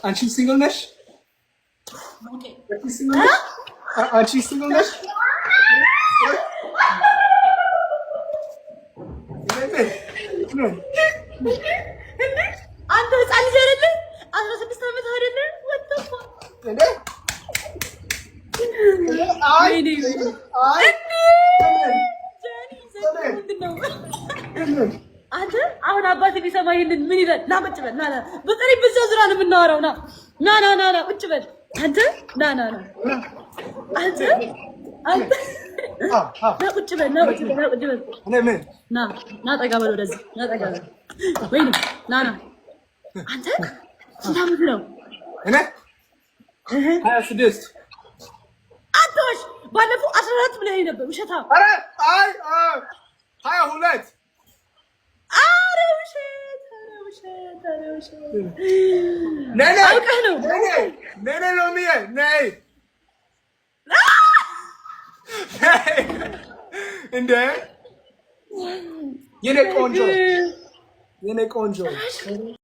አንቺ ሲንግል ነሽ? አንቺ ሲንግል ነሽ? አንተ ህፃን ልጅ አይደለህ? 16 ዓመት አይደለህ? ወጣሁ አንተ አሁን አባቴ ቢሰማ ይሄንን ምን ይላል? ና ቁጭ በል ና ና በቀሪ በዛ ዙሪያ ነው የምናወራው። ና ና ና ና ና ቁጭ በል አንተ ና ና ና አንተ አንተ ና ቁጭ በል ና ቁጭ በል ና ቁጭ በል ና ና ጠጋ በል ወደዚህ ና ጠጋ በል ወይኔ ና ና አንተ ስንት ዓመት ነው? እኔ 26 አቶሽ ባለፈው 14 ብለኸኝ ነበር። ውሸታ ኧረ አይ 22 ኧረ ውሸት ኧረ ውሸት ኧረ ውሸት ነይ አውቀህ ነው ነይ ሎሚዬ ነይ እንደ የኔ ቆንጆ